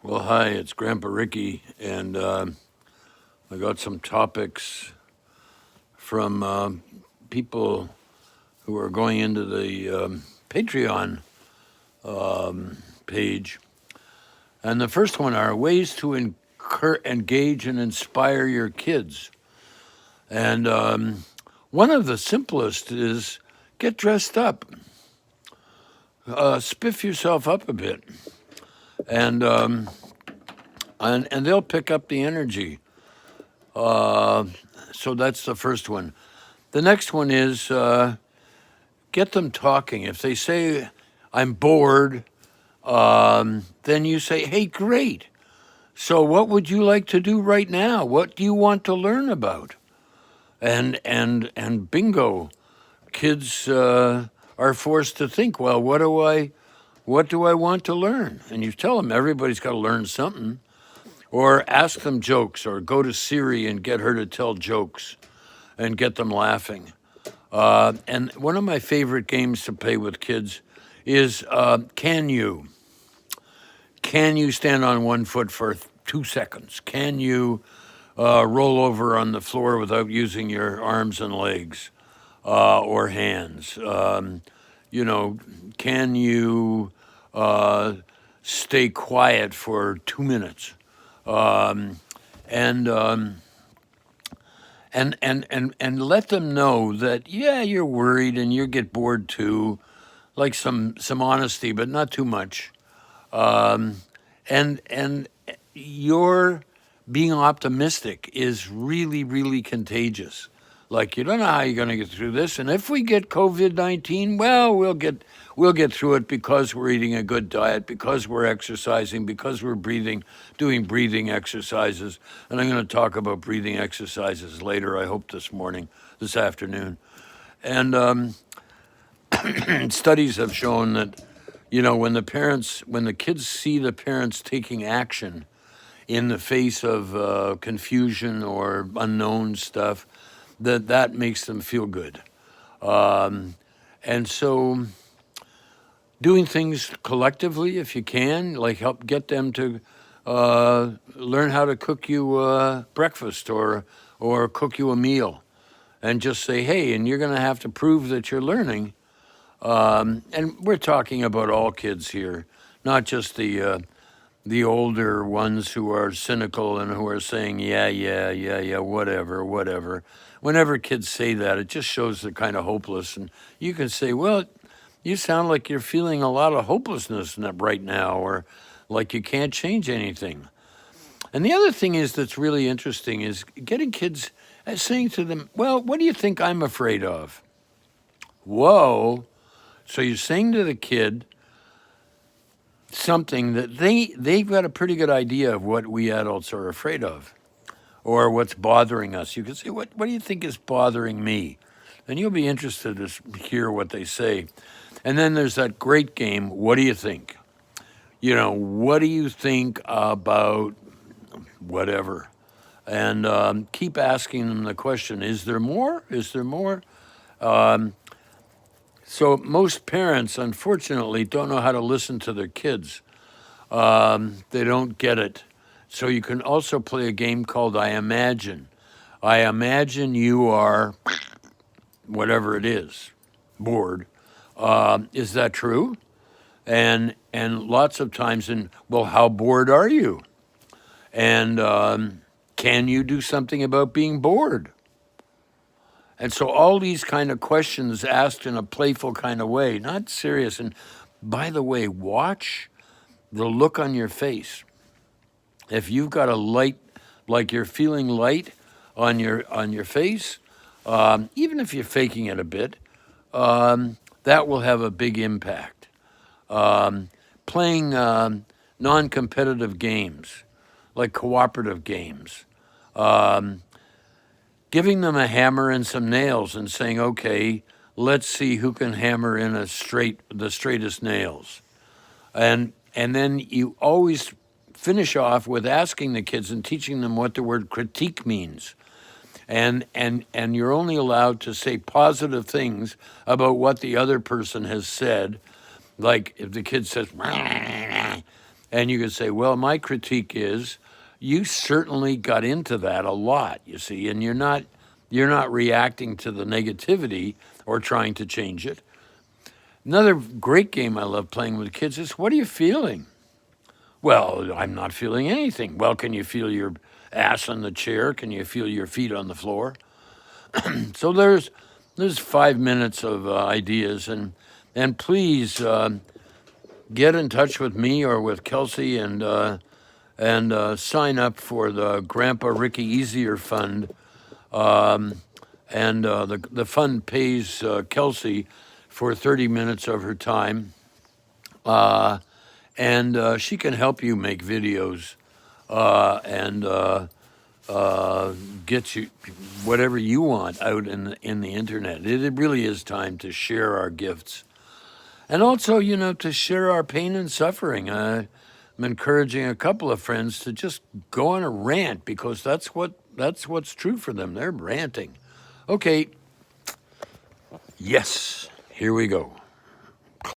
Well, hi, it's Grandpa Ricky, and I got some topics from people who are going into the Patreon page. And the first one are ways to engage and inspire your kids. And one of the simplest is get dressed up, spiff yourself up a bit, and and they'll pick up the energy. So that's the first one. The next one is get them talking. If they say, I'm bored, then you say, hey, great. So what would you like to do right now? What do you want to learn about? And bingo, kids are forced to think, well, what do I want to learn? And you tell them everybody's got to learn something. Or ask them jokes, or go to Siri and get her to tell jokes and get them laughing. And one of my favorite games to play with kids is can you? Can you stand on one foot for 2 seconds? Can you roll over on the floor without using your arms and legs or hands? Can you stay quiet for 2 minutes? And let them know that you're worried and you get bored too, like some honesty, but not too much. And your being optimistic is really, really contagious. Like, you don't know how you're going to get through this, and if we get COVID-19, well, we'll get through it because we're eating a good diet, because we're exercising, because we're doing breathing exercises. And I'm going to talk about breathing exercises later, I hope this afternoon. And studies have shown that, when the kids see the parents taking action in the face of confusion or unknown stuff, that makes them feel good. And so doing things collectively, if you can, like help get them to learn how to cook you breakfast or cook you a meal, and just say, hey, and you're going to have to prove that you're learning. And we're talking about all kids here, not just the older ones who are cynical and who are saying, yeah, whatever. Whenever kids say that, it just shows they're kind of hopeless. And you can say, well, you sound like you're feeling a lot of hopelessness right now, or like you can't change anything. And the other thing that's really interesting is getting kids saying to them, well, what do you think I'm afraid of? Whoa. So you're saying to the kid something that they've got a pretty good idea of what we adults are afraid of, or what's bothering us. You can say, what do you think is bothering me? And you'll be interested to hear what they say. And then there's that great game, what do you think? What do you think about whatever? And keep asking them the question, is there more? Is there more? So most parents, unfortunately, don't know how to listen to their kids. They don't get it. So you can also play a game called I Imagine. I imagine you are whatever it is, bored. Is that true? And lots of times, well, how bored are you? And can you do something about being bored? And so all these kind of questions asked in a playful kind of way, not serious. And by the way, watch the look on your face. If you've got a light, like you're feeling light on your face, even if you're faking it a bit, that will have a big impact. Playing non-competitive games, like cooperative games. Giving them a hammer and some nails and saying, okay, let's see who can hammer in the straightest nails. And then you always finish off with asking the kids and teaching them what the word critique means. And you're only allowed to say positive things about what the other person has said. Like if the kid says, And you could say, well, my critique is you certainly got into that a lot, you see, and you're not reacting to the negativity or trying to change it. Another great game I love playing with kids is, what are you feeling? Well, I'm not feeling anything. Well, can you feel your ass on the chair? Can you feel your feet on the floor? So there's 5 minutes of ideas, and please get in touch with me or with Kelsey and sign up for the Grandpa Ricky Easier Fund. And the fund pays Kelsey for 30 minutes of her time, and she can help you make videos and get you whatever you want out in the internet. It really is time to share our gifts, and also, to share our pain and suffering. I'm encouraging a couple of friends to just go on a rant, because that's what's true for them. They're ranting. Okay. Yes. Here we go.